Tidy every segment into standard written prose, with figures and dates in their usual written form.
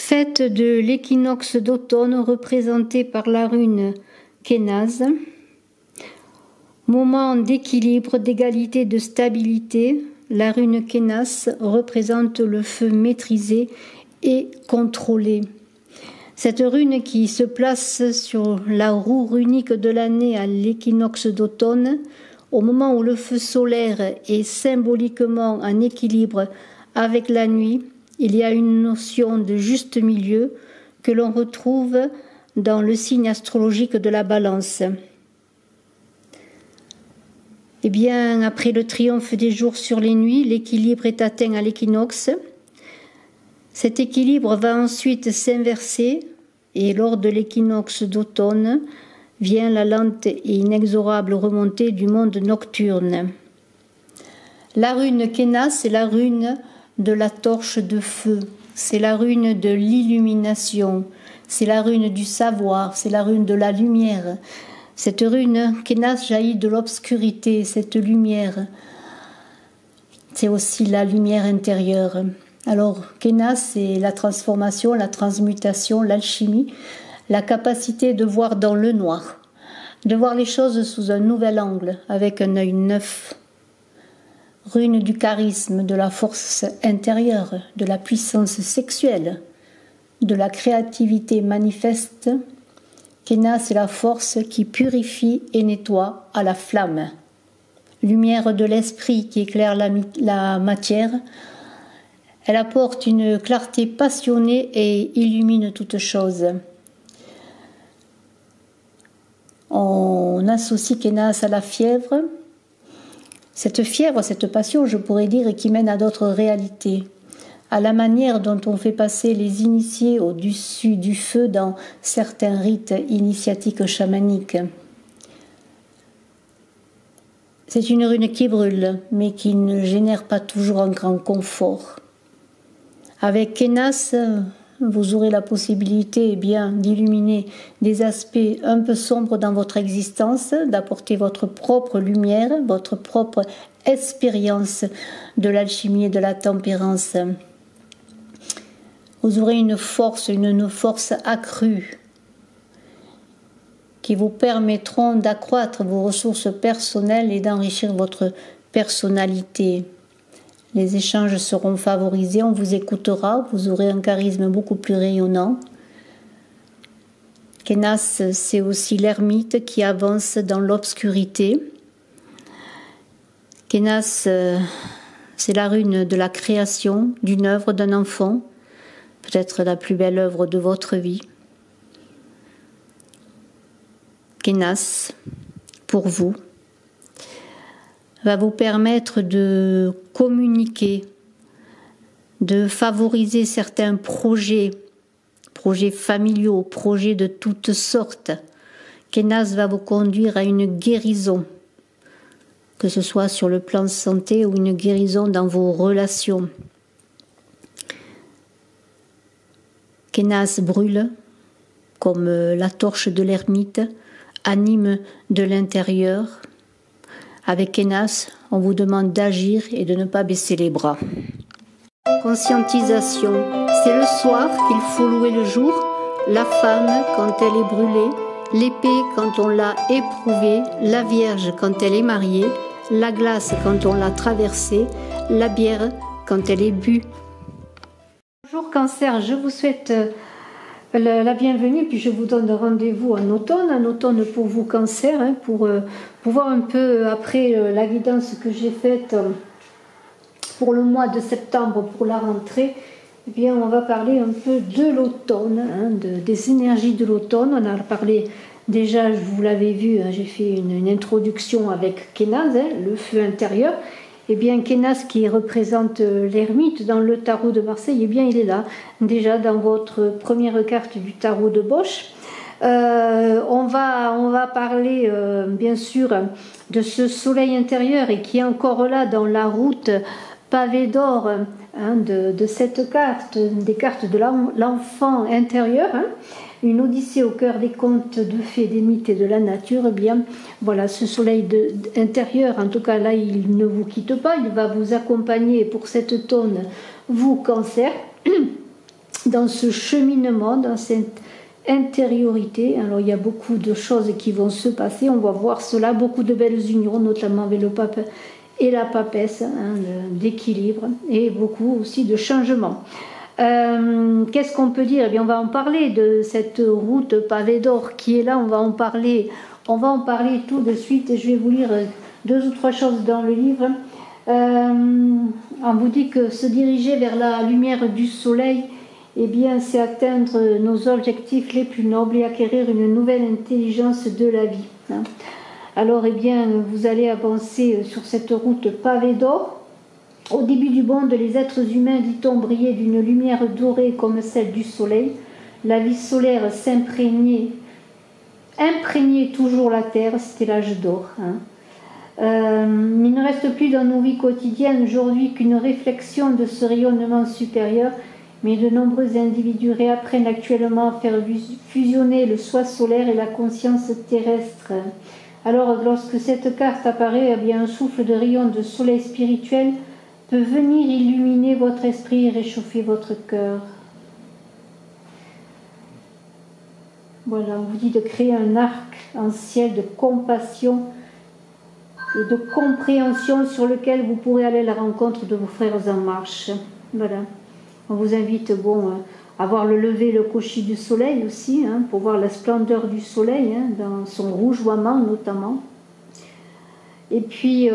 Fête de l'équinoxe d'automne représentée par la rune Kénaz. Moment d'équilibre, d'égalité, de stabilité. La rune Kénas représente le feu maîtrisé et contrôlé. Cette rune qui se place sur la roue runique de l'année à l'équinoxe d'automne, au moment où le feu solaire est symboliquement en équilibre avec la nuit, il y a une notion de juste milieu que l'on retrouve dans le signe astrologique de la Balance. Eh bien, après le triomphe des jours sur les nuits, l'équilibre est atteint à l'équinoxe. Cet équilibre va ensuite s'inverser et lors de l'équinoxe d'automne vient la lente et inexorable remontée du monde nocturne. La rune Kénas, c'est la rune de la torche de feu, c'est la rune de l'illumination, c'est la rune du savoir, c'est la rune de la lumière. Cette rune Kénas jaillit de l'obscurité, cette lumière, c'est aussi la lumière intérieure. Alors Kénas, c'est la transformation, la transmutation, l'alchimie, la capacité de voir dans le noir, de voir les choses sous un nouvel angle, avec un œil neuf. Rune du charisme, de la force intérieure, de la puissance sexuelle, de la créativité manifeste. Kénas, c'est la force qui purifie et nettoie à la flamme. Lumière de l'esprit qui éclaire la matière. Elle apporte une clarté passionnée et illumine toute chose. On associe Kénas à la fièvre. Cette fièvre, cette passion, je pourrais dire, qui mène à d'autres réalités, à la manière dont on fait passer les initiés au-dessus du feu dans certains rites initiatiques chamaniques. C'est une rune qui brûle, mais qui ne génère pas toujours un grand confort. Avec Kénas, vous aurez la possibilité d'illuminer des aspects un peu sombres dans votre existence, d'apporter votre propre lumière, votre propre expérience de l'alchimie et de la tempérance. Vous aurez une force accrue qui vous permettront d'accroître vos ressources personnelles et d'enrichir votre personnalité. Les échanges seront favorisés, on vous écoutera, vous aurez un charisme beaucoup plus rayonnant. Kénas, c'est aussi l'ermite qui avance dans l'obscurité. Kénas, c'est la rune de la création, d'une œuvre, d'un enfant, peut-être la plus belle œuvre de votre vie. Kénas, pour vous, va vous permettre de communiquer, de favoriser certains projets familiaux, projets de toutes sortes. Kénas va vous conduire à une guérison, que ce soit sur le plan santé ou une guérison dans vos relations. Kénas brûle, comme la torche de l'ermite, anime de l'intérieur. Avec Kénas, on vous demande d'agir et de ne pas baisser les bras. Conscientisation. C'est le soir qu'il faut louer le jour, la femme quand elle est brûlée, l'épée quand on l'a éprouvée, la Vierge quand elle est mariée, la glace quand on l'a traversée, la bière quand elle est bue. Bonjour Cancer, je vous souhaite la bienvenue, puis je vous donne rendez-vous en automne pour vous Cancer, pour voir un peu après la guidance que j'ai faite pour le mois de septembre, pour la rentrée. Eh bien, on va parler un peu de l'automne, des énergies de l'automne. On a parlé déjà, vous l'avez vu, j'ai fait une introduction avec Kénas, le feu intérieur. Eh bien, Kénas qui représente l'ermite dans le tarot de Marseille, eh bien, il est là, déjà dans votre première carte du tarot de Bosch. On va parler, bien sûr, de ce soleil intérieur et qui est encore là dans la route pavée d'or de cette carte, des cartes de l'enfant intérieur. Une odyssée au cœur des contes de fées, des mythes et de la nature. Eh bien, voilà, ce soleil intérieur, en tout cas là, il ne vous quitte pas, il va vous accompagner pour cet automne, vous Cancer. dans ce cheminement, dans cette intériorité. Alors il y a beaucoup de choses qui vont se passer, on va voir cela, beaucoup de belles unions, notamment avec le pape et la papesse, d'équilibre, et beaucoup aussi de changements. Qu'est-ce qu'on peut dire? Eh bien, on va en parler de cette route pavée d'or qui est là, on va en parler tout de suite, et je vais vous lire 2 ou 3 choses dans le livre. On vous dit que se diriger vers la lumière du soleil, eh bien, c'est atteindre nos objectifs les plus nobles et acquérir une nouvelle intelligence de la vie. Alors, eh bien, vous allez avancer sur cette route pavée d'or. Au début du monde, les êtres humains, dit-on, brillaient d'une lumière dorée comme celle du soleil. La vie solaire imprégnait toujours la terre, c'était l'âge d'or. Il ne reste plus dans nos vies quotidiennes aujourd'hui qu'une réflexion de ce rayonnement supérieur, mais de nombreux individus réapprennent actuellement à faire fusionner le soi solaire et la conscience terrestre. Alors, lorsque cette carte apparaît, eh bien, un souffle de rayon de soleil spirituel peut venir illuminer votre esprit et réchauffer votre cœur. Voilà, on vous dit de créer un arc en ciel de compassion et de compréhension sur lequel vous pourrez aller à la rencontre de vos frères en marche. Voilà. On vous invite à voir le lever, le coucher du soleil aussi, pour voir la splendeur du soleil, dans son rougeoiement notamment. Et puis,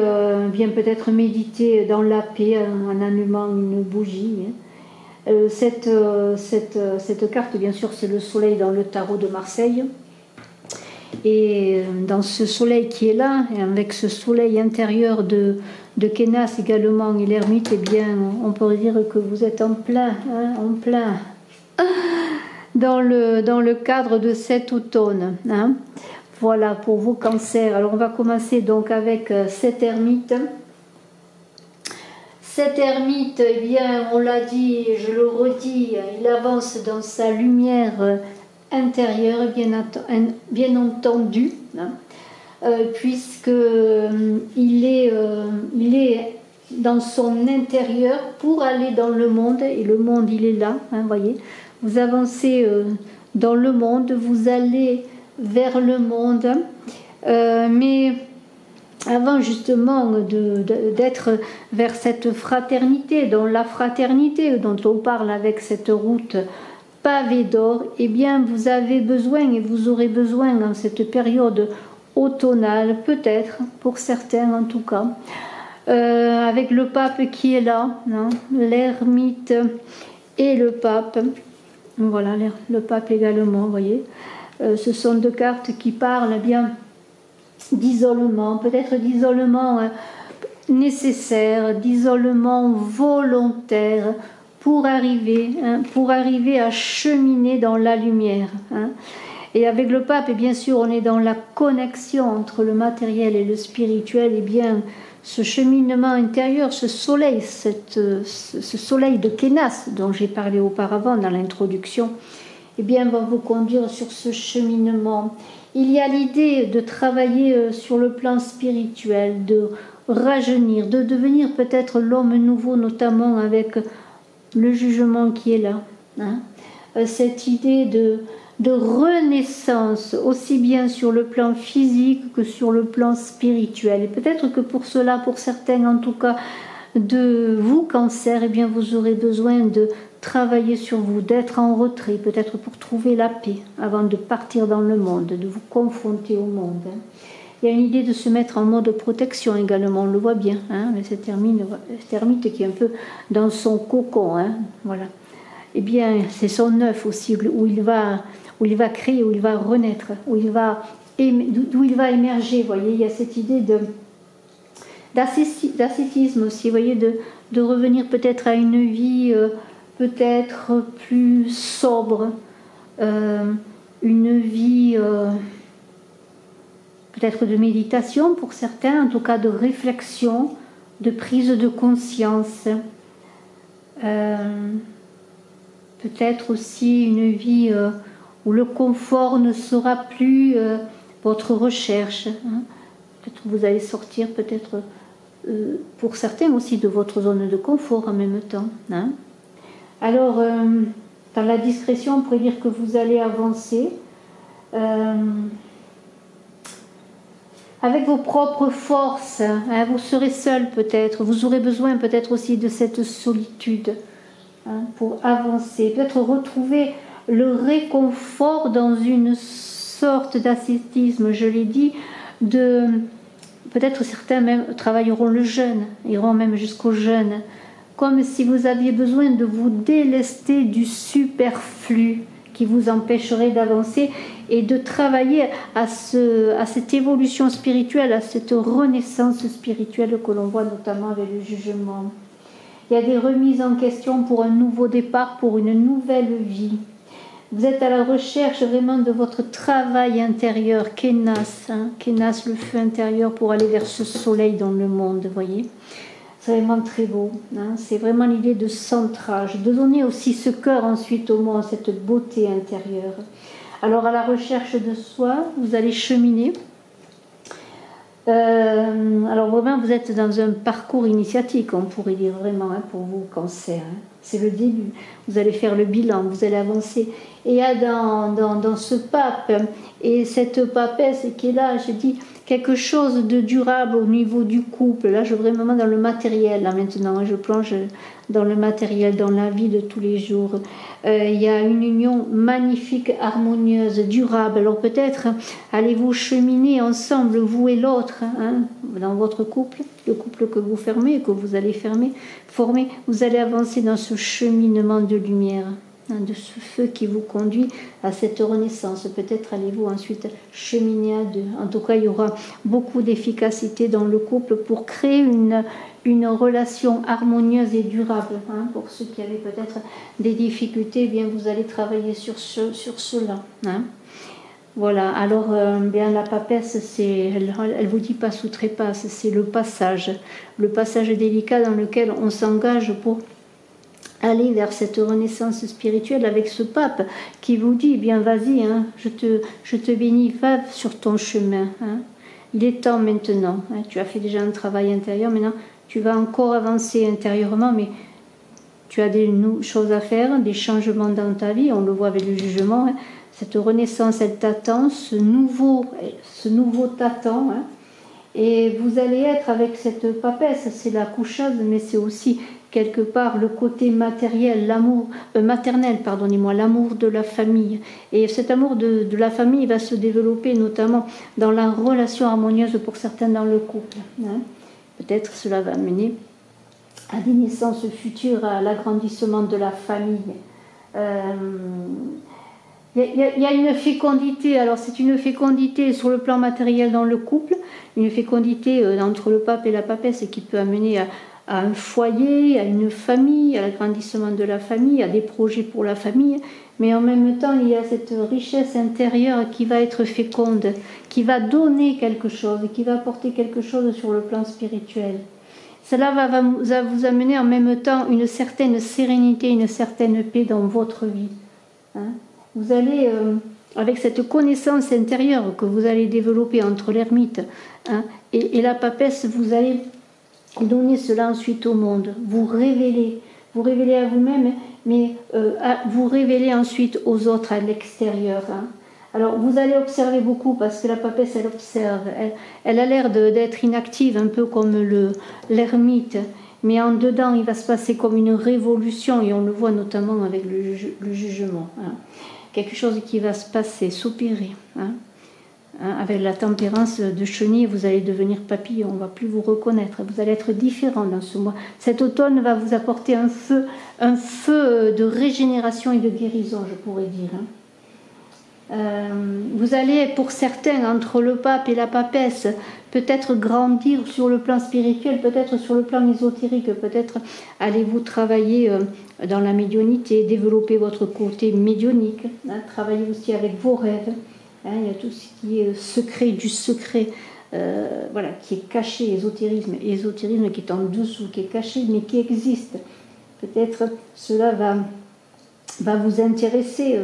bien peut-être méditer dans la paix en allumant une bougie. Cette carte, bien sûr, c'est le soleil dans le tarot de Marseille. Et dans ce soleil qui est là, et avec ce soleil intérieur de Kénas également et l'ermite, eh bien, on peut dire que vous êtes en plein dans le cadre de cet automne. Voilà pour vos cancers. Alors on va commencer donc avec cet ermite. Cet ermite, eh bien, on l'a dit, je le redis, il avance dans sa lumière intérieure, bien entendu, puisque il est dans son intérieur pour aller dans le monde, et le monde il est là, voyez. Vous avancez dans le monde, vous allez vers le monde, mais avant justement d'être vers cette fraternité, dans la fraternité dont on parle avec cette route pavée d'or, eh bien vous avez besoin et vous aurez besoin en cette période automnale, peut-être pour certains en tout cas, avec le pape qui est là, l'ermite et le pape. Voilà, le pape également, vous voyez. Ce sont 2 cartes qui parlent bien d'isolement, peut-être d'isolement nécessaire, d'isolement volontaire pour arriver à cheminer dans la lumière. Et avec le pape, et bien sûr, on est dans la connexion entre le matériel et le spirituel, et bien ce cheminement intérieur, ce soleil, ce soleil de Kénas dont j'ai parlé auparavant dans l'introduction, eh bien, va vous conduire sur ce cheminement. Il y a l'idée de travailler sur le plan spirituel, de rajeunir, de devenir peut-être l'homme nouveau, notamment avec le jugement qui est là. Cette idée de renaissance, aussi bien sur le plan physique que sur le plan spirituel. Et peut-être que pour cela, pour certains en tout cas, de vous, cancer, eh bien, vous aurez besoin de travailler sur vous, d'être en retrait, peut-être pour trouver la paix, avant de partir dans le monde, de vous confronter au monde. Il y a une idée de se mettre en mode protection également, on le voit bien, mais cet ermite qui est un peu dans son cocon, voilà. Eh bien, c'est son œuf aussi, où il va créer, où il va renaître, d'où il va émerger, vous voyez, il y a cette idée d'ascétisme aussi, vous voyez, de revenir peut-être à une vie peut-être plus sobre, une vie peut-être de méditation pour certains, en tout cas de réflexion, de prise de conscience, peut-être aussi une vie où le confort ne sera plus votre recherche. Peut-être vous allez sortir peut-être pour certains aussi de votre zone de confort en même temps. Alors, dans la discrétion, on pourrait dire que vous allez avancer avec vos propres forces. Hein, vous serez seul peut-être, vous aurez besoin peut-être aussi de cette solitude pour avancer, peut-être retrouver le réconfort dans une sorte d'ascétisme, je l'ai dit, peut-être certains même travailleront le jeûne, iront même jusqu'au jeûne, comme si vous aviez besoin de vous délester du superflu qui vous empêcherait d'avancer et de travailler à cette évolution spirituelle, à cette renaissance spirituelle que l'on voit notamment avec le jugement. Il y a des remises en question pour un nouveau départ, pour une nouvelle vie. Vous êtes à la recherche vraiment de votre travail intérieur, Kénas, Kénas, le feu intérieur pour aller vers ce soleil dans le monde, vous voyez. C'est vraiment très beau. C'est vraiment l'idée de centrage, de donner aussi ce cœur ensuite au monde, cette beauté intérieure. Alors à la recherche de soi, vous allez cheminer. Alors vraiment, vous êtes dans un parcours initiatique, on pourrait dire vraiment, pour vous, Cancer. C'est le début. Vous allez faire le bilan, vous allez avancer. Et il y a dans ce pape, et cette papesse qui est là, je dis, quelque chose de durable au niveau du couple. Là, je suis vraiment dans le matériel, là maintenant. Je plonge dans le matériel, dans la vie de tous les jours. Il y a une union magnifique, harmonieuse, durable. Alors peut-être allez-vous cheminer ensemble, vous et l'autre, dans votre couple, le couple que vous fermez, que vous allez former. Vous allez avancer dans ce cheminement de lumière, de ce feu qui vous conduit à cette renaissance. Peut-être allez-vous ensuite cheminer à deux. En tout cas, il y aura beaucoup d'efficacité dans le couple pour créer une relation harmonieuse et durable. Pour ceux qui avaient peut-être des difficultés, bien vous allez travailler sur cela. Voilà, alors bien la papesse, elle vous dit pas sous trépasse, c'est le passage délicat dans lequel on s'engage pour aller vers cette renaissance spirituelle avec ce pape qui vous dit, bien vas-y, je te bénis, va sur ton chemin. Il est temps maintenant, tu as fait déjà un travail intérieur, maintenant tu vas encore avancer intérieurement, mais tu as des choses à faire, des changements dans ta vie, on le voit avec le jugement, cette renaissance, elle t'attend, ce nouveau t'attend, et vous allez être avec cette papesse, c'est la coucheuse, mais c'est aussi quelque part le côté matériel, l'amour maternel, pardonnez-moi, l'amour de la famille. Et cet amour de la famille va se développer notamment dans la relation harmonieuse pour certains dans le couple. Peut-être cela va mener à des naissances futures, à l'agrandissement de la famille. Il y a une fécondité, alors c'est une fécondité sur le plan matériel dans le couple, une fécondité entre le pape et la papesse qui peut amener à un foyer, à une famille, à l'agrandissement de la famille, à des projets pour la famille, mais en même temps il y a cette richesse intérieure qui va être féconde, qui va donner quelque chose, qui va apporter quelque chose sur le plan spirituel. Cela va vous amener en même temps une certaine sérénité, une certaine paix dans votre vie. Vous allez, avec cette connaissance intérieure que vous allez développer entre l'ermite et la papesse, vous allez donner cela ensuite au monde, vous révéler à vous-même, mais vous révéler ensuite aux autres à l'extérieur. Alors vous allez observer beaucoup, parce que la papesse, elle observe, elle a l'air d'être inactive, un peu comme l'ermite, mais en dedans, il va se passer comme une révolution, et on le voit notamment avec le jugement. Quelque chose qui va se passer, s'opérer. Avec la tempérance de chenille, vous allez devenir papillon, on ne va plus vous reconnaître, vous allez être différent dans ce mois. Cet automne va vous apporter un feu de régénération et de guérison, je pourrais dire. Vous allez, pour certains, entre le pape et la papesse, peut-être grandir sur le plan spirituel, peut-être sur le plan ésotérique, peut-être allez-vous travailler dans la médiumnité, développer votre côté médiumnique, travailler aussi avec vos rêves. Il y a tout ce qui est secret du secret, qui est caché, ésotérisme qui est en dessous, qui est caché, mais qui existe. Peut-être cela va vous intéresser,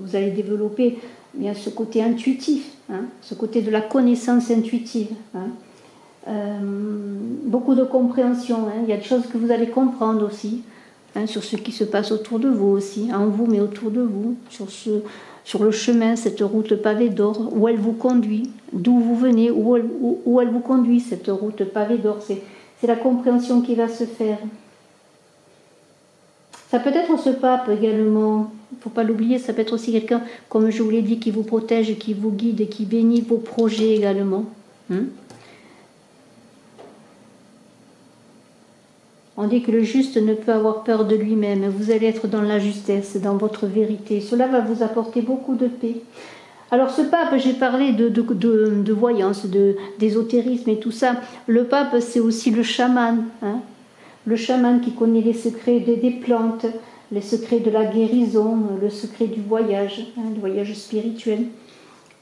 vous allez développer bien ce côté intuitif, ce côté de la connaissance intuitive. Beaucoup de compréhension, il y a des choses que vous allez comprendre aussi. hein, sur ce qui se passe autour de vous aussi, en vous mais autour de vous, sur le chemin, cette route pavée d'or, où elle vous conduit, d'où vous venez, où elle vous conduit, cette route pavée d'or. C'est la compréhension qui va se faire. Ça peut être ce pape également, il ne faut pas l'oublier, ça peut être aussi quelqu'un, comme je vous l'ai dit, qui vous protège, qui vous guide et qui bénit vos projets également. On dit que le juste ne peut avoir peur de lui-même. Vous allez être dans la justesse, dans votre vérité. Cela va vous apporter beaucoup de paix. Alors ce pape, j'ai parlé de voyance, d'ésotérisme et tout ça. Le pape, c'est aussi le chaman. Hein, le chaman qui connaît les secrets des plantes, les secrets de la guérison, le secret du voyage, le voyage spirituel.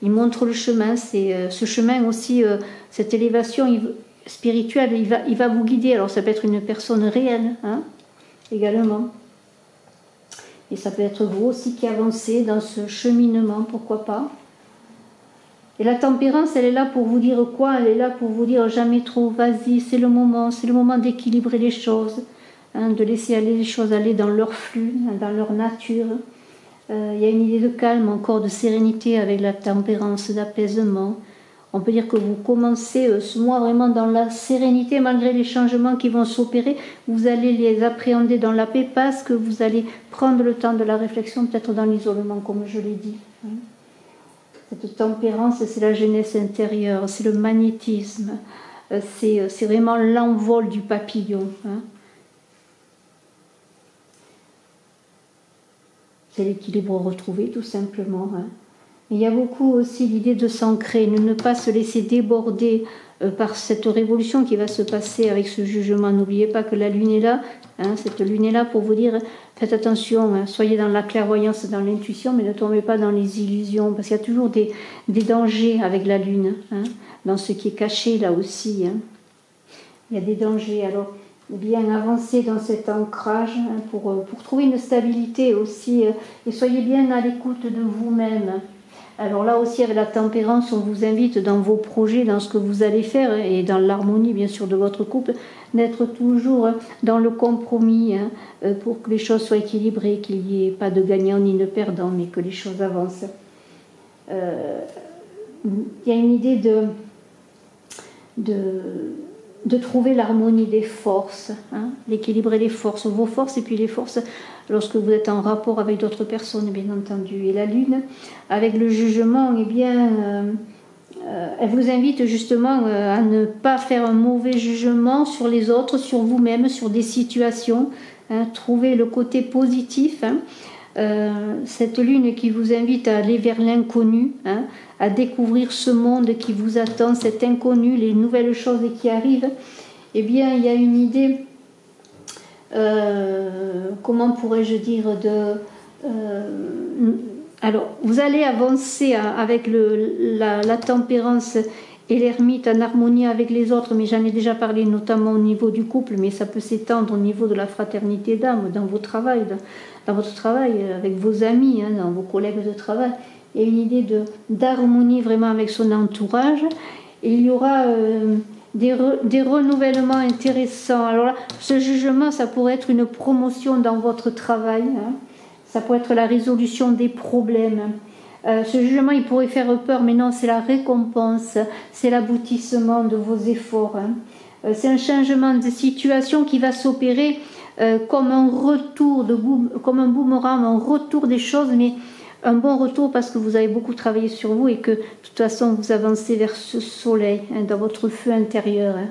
Il montre le chemin. C'est ce chemin aussi, cette élévation spirituelle, il va vous guider. Alors ça peut être une personne réelle, hein, également. Et ça peut être vous aussi qui avancez dans ce cheminement, pourquoi pas. Et la tempérance, elle est là pour vous dire quoi? Elle est là pour vous dire jamais trop, vas-y, c'est le moment d'équilibrer les choses, hein, de laisser aller les choses aller dans leur flux, dans leur nature. Il y a une idée de calme, encore de sérénité avec la tempérance, d'apaisement. On peut dire que vous commencez ce mois vraiment dans la sérénité, malgré les changements qui vont s'opérer. Vous allez les appréhender dans la paix parce que vous allez prendre le temps de la réflexion, peut-être dans l'isolement, comme je l'ai dit. Cette tempérance, c'est la jeunesse intérieure, c'est le magnétisme, c'est vraiment l'envol du papillon. C'est l'équilibre retrouvé, tout simplement. Il y a beaucoup aussi l'idée de s'ancrer, ne pas se laisser déborder par cette révolution qui va se passer avec ce jugement. N'oubliez pas que la lune est là, hein, cette lune est là pour vous dire, faites attention, hein, soyez dans la clairvoyance, dans l'intuition, mais ne tombez pas dans les illusions, parce qu'il y a toujours des dangers avec la lune, hein, dans ce qui est caché là aussi. Hein. Il y a des dangers, alors bien avancer dans cet ancrage, hein, pour trouver une stabilité aussi, et soyez bien à l'écoute de vous-même. Alors là aussi, avec la tempérance, on vous invite dans vos projets, dans ce que vous allez faire, et dans l'harmonie, bien sûr, de votre couple, d'être toujours dans le compromis, hein, pour que les choses soient équilibrées, qu'il n'y ait pas de gagnant ni de perdant, mais que les choses avancent. Il y a une idée de trouver l'harmonie des forces, hein, d'équilibrer les forces, vos forces et puis les forces lorsque vous êtes en rapport avec d'autres personnes, bien entendu. Et la lune, avec le jugement, eh bien, elle vous invite justement à ne pas faire un mauvais jugement sur les autres, sur vous-même, sur des situations, hein, trouver le côté positif, hein. Cette lune qui vous invite à aller vers l'inconnu, hein, à découvrir ce monde qui vous attend, cet inconnu, les nouvelles choses qui arrivent, eh bien il y a une idée, comment pourrais-je dire, alors vous allez avancer avec la tempérance et l'ermite en harmonie avec les autres, mais j'en ai déjà parlé notamment au niveau du couple, mais ça peut s'étendre au niveau de la fraternité d'âme, dans votre travail, avec vos amis, hein, dans vos collègues de travail. Il y a une idée d'harmonie vraiment avec son entourage, et il y aura des renouvellements intéressants. Alors là, ce jugement, ça pourrait être une promotion dans votre travail, hein. Ça pourrait être la résolution des problèmes. Ce jugement, il pourrait faire peur, mais non, c'est la récompense, c'est l'aboutissement de vos efforts, hein. C'est un changement de situation qui va s'opérer comme un retour, comme un boomerang, un retour des choses, mais un bon retour parce que vous avez beaucoup travaillé sur vous et que de toute façon vous avancez vers ce soleil, hein, dans votre feu intérieur, hein.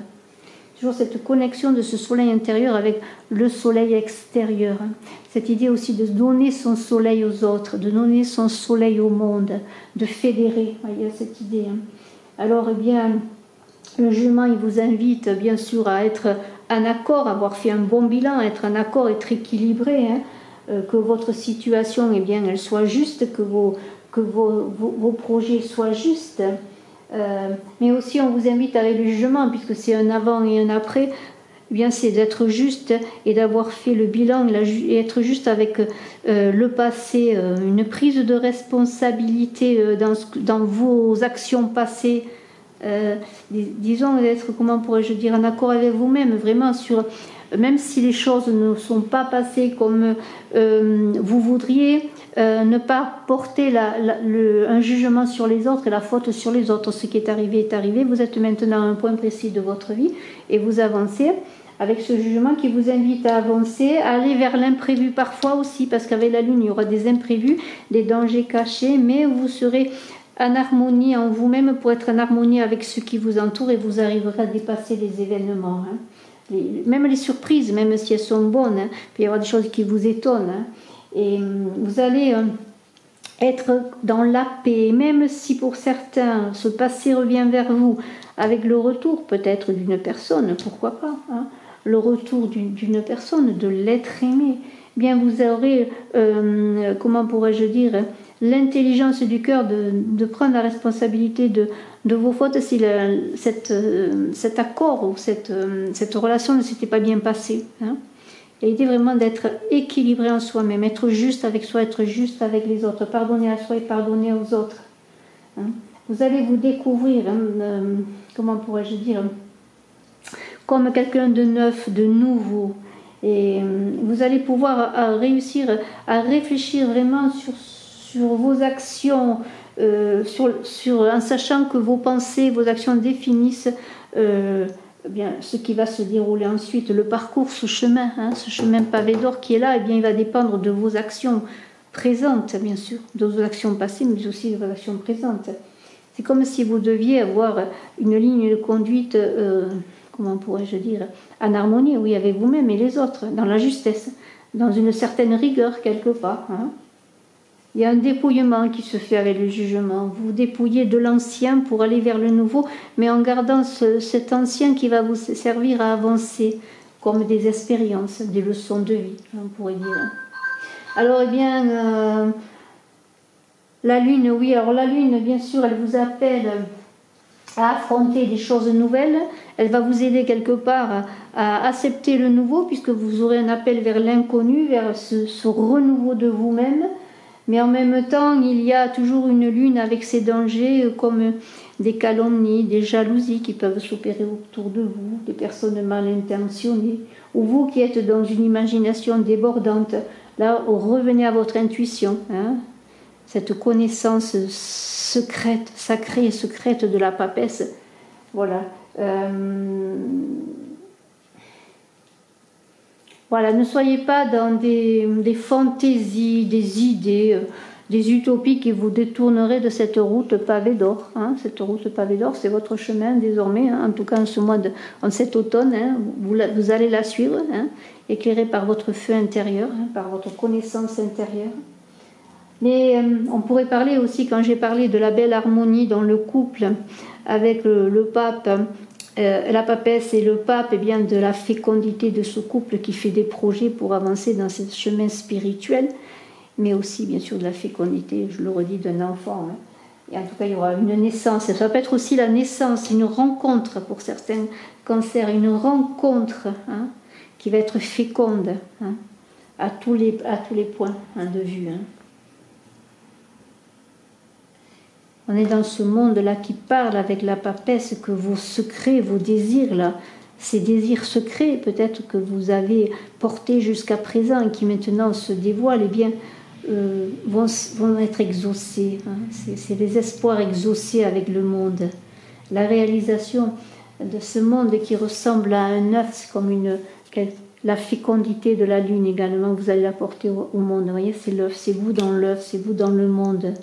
Toujours cette connexion de ce soleil intérieur avec le soleil extérieur, hein. Cette idée aussi de donner son soleil aux autres, de donner son soleil au monde, de fédérer, il y a cette idée, hein. Alors, eh bien, le jugement, il vous invite bien sûr à être en accord, avoir fait un bon bilan, être en accord, être équilibré, hein, que votre situation, eh bien, elle soit juste, que vos projets soient justes. Mais aussi, on vous invite avec le jugement, puisque c'est un avant et un après, eh bien, c'est d'être juste et d'avoir fait le bilan et être juste avec le passé, une prise de responsabilité dans vos actions passées. Disons d'être, comment pourrais-je dire, en accord avec vous-même, vraiment sur même si les choses ne sont pas passées comme vous voudriez, ne pas porter un jugement sur les autres et la faute sur les autres. Ce qui est arrivé, vous êtes maintenant à un point précis de votre vie et vous avancez avec ce jugement qui vous invite à avancer, à aller vers l'imprévu parfois aussi, parce qu'avec la Lune, il y aura des imprévus, des dangers cachés, mais vous serez en harmonie en vous-même pour être en harmonie avec ce qui vous entoure et vous arriverez à dépasser les événements. Même les surprises, même si elles sont bonnes, il peut y avoir des choses qui vous étonnent. Et vous allez être dans la paix, même si pour certains, ce passé revient vers vous avec le retour peut-être d'une personne, pourquoi pas, le retour d'une personne, de l'être aimé, bien vous aurez, comment pourrais-je dire, l'intelligence du cœur de prendre la responsabilité de vos fautes si cet accord ou cette relation ne s'était pas bien passée. L'idée vraiment d'être équilibré en soi-même, être juste avec soi, être juste avec les autres, pardonner à soi et pardonner aux autres. Vous allez vous découvrir, comment pourrais-je dire, comme quelqu'un de neuf, de nouveau. Et vous allez pouvoir réussir à réfléchir vraiment sur vos actions, en sachant que vos pensées, vos actions définissent bien, ce qui va se dérouler ensuite, le parcours, ce chemin pavé d'or qui est là, bien, il va dépendre de vos actions présentes, bien sûr, de vos actions passées, mais aussi de vos actions présentes. C'est comme si vous deviez avoir une ligne de conduite, comment pourrais-je dire, en harmonie, oui, avec vous-même et les autres, dans la justesse, dans une certaine rigueur quelque part. Il y a un dépouillement qui se fait avec le jugement. Vous dépouillez de l'ancien pour aller vers le nouveau, mais en gardant cet ancien qui va vous servir à avancer, comme des expériences, des leçons de vie, on pourrait dire. Alors, eh bien, la Lune, oui, alors la Lune, bien sûr, elle vous appelle à affronter des choses nouvelles. Elle va vous aider quelque part à accepter le nouveau, puisque vous aurez un appel vers l'inconnu, vers ce renouveau de vous-même. Mais en même temps, il y a toujours une lune avec ses dangers, comme des calomnies, des jalousies qui peuvent s'opérer autour de vous, des personnes mal intentionnées, ou vous qui êtes dans une imagination débordante. Là, revenez à votre intuition, cette connaissance secrète, sacrée et secrète de la papesse. Voilà. Voilà, ne soyez pas dans des fantaisies, des idées, des utopies qui vous détourneraient de cette route pavée d'or. Cette route pavée d'or, c'est votre chemin désormais, en tout cas en cet automne, vous allez la suivre, éclairée par votre feu intérieur, par votre connaissance intérieure. Mais on pourrait parler aussi, quand j'ai parlé de la belle harmonie dans le couple avec le pape, la papesse et le pape, eh bien, de la fécondité de ce couple qui fait des projets pour avancer dans ce chemin spirituel, mais aussi bien sûr de la fécondité, je le redis, d'un enfant. Et en tout cas, il y aura une naissance. Ça peut être aussi la naissance, une rencontre pour certains cancers, une rencontre qui va être féconde à tous les points de vue. On est dans ce monde-là qui parle avec la papesse, que vos secrets, vos désirs, là, ces désirs secrets peut-être que vous avez portés jusqu'à présent et qui maintenant se dévoilent, eh bien, vont être exaucés. C'est les espoirs exaucés avec le monde. La réalisation de ce monde qui ressemble à un œuf, c'est comme la fécondité de la lune également, vous allez l'apporter au monde. Vous voyez, c'est l'œuf, c'est vous dans l'œuf, c'est vous dans le monde.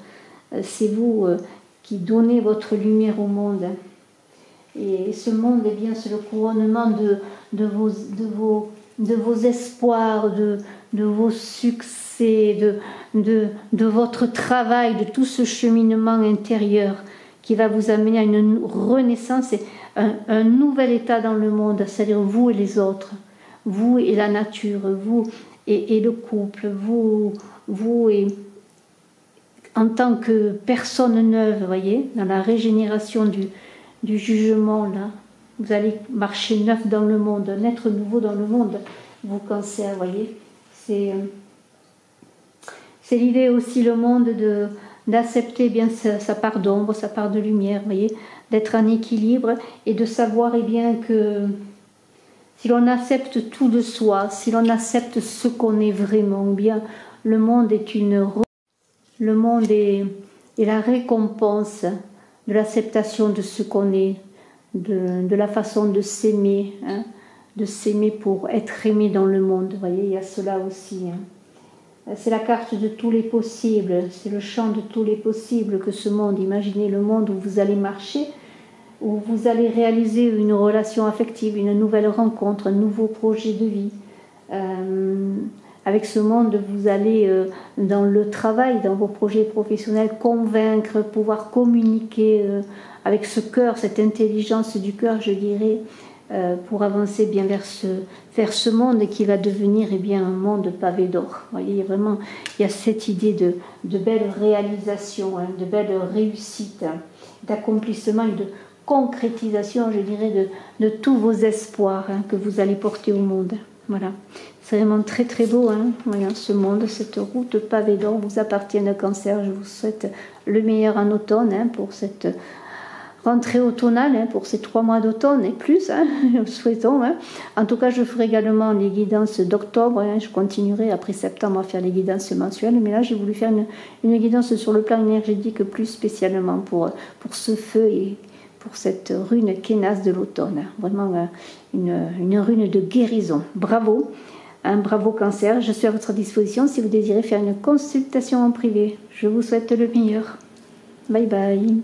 C'est vous qui donnez votre lumière au monde. Et ce monde, eh bien, c'est le couronnement de vos espoirs, de vos succès, de votre travail, de tout ce cheminement intérieur qui va vous amener à une renaissance et un nouvel état dans le monde, c'est-à-dire vous et les autres, vous et la nature, vous et le couple, vous et en tant que personne neuve, vous voyez, dans la régénération du jugement, là, vous allez marcher neuf dans le monde, naître nouveau dans le monde, vous Cancer, vous voyez. C'est l'idée aussi, le monde, d'accepter bien sa part d'ombre, sa part de lumière, vous voyez, d'être en équilibre et de savoir, eh bien, que si l'on accepte tout de soi, si l'on accepte ce qu'on est vraiment, bien, le monde est la récompense de l'acceptation de ce qu'on est, de la façon de s'aimer, hein, de s'aimer pour être aimé dans le monde. Vous voyez, il y a cela aussi. Hein. C'est la carte de tous les possibles, c'est le champ de tous les possibles que ce monde. Imaginez le monde où vous allez marcher, où vous allez réaliser une relation affective, une nouvelle rencontre, un nouveau projet de vie. Avec ce monde, vous allez dans le travail, dans vos projets professionnels, convaincre, pouvoir communiquer avec ce cœur, cette intelligence du cœur, je dirais, pour avancer bien vers ce monde qui va devenir un monde pavé d'or. Vous voyez, il y a cette idée de belle réalisation, hein, de belle réussite, hein, d'accomplissement et de concrétisation, je dirais, de tous vos espoirs, hein, que vous allez porter au monde. Voilà. C'est vraiment très très beau, hein. Voilà, ce monde, cette route pavée d'or vous appartient de Cancer. Je vous souhaite le meilleur en automne, hein, pour cette rentrée automnale, hein, pour ces 3 mois d'automne et plus, hein, souhaitons. Hein. En tout cas, je ferai également les guidances d'octobre. Hein. Je continuerai après septembre à faire les guidances mensuelles, mais là j'ai voulu faire une guidance sur le plan énergétique plus spécialement pour ce feu et pour cette rune Kénas de l'automne. Vraiment une rune de guérison. Bravo, un bravo Cancer. Je suis à votre disposition si vous désirez faire une consultation en privé. Je vous souhaite le meilleur. Bye bye.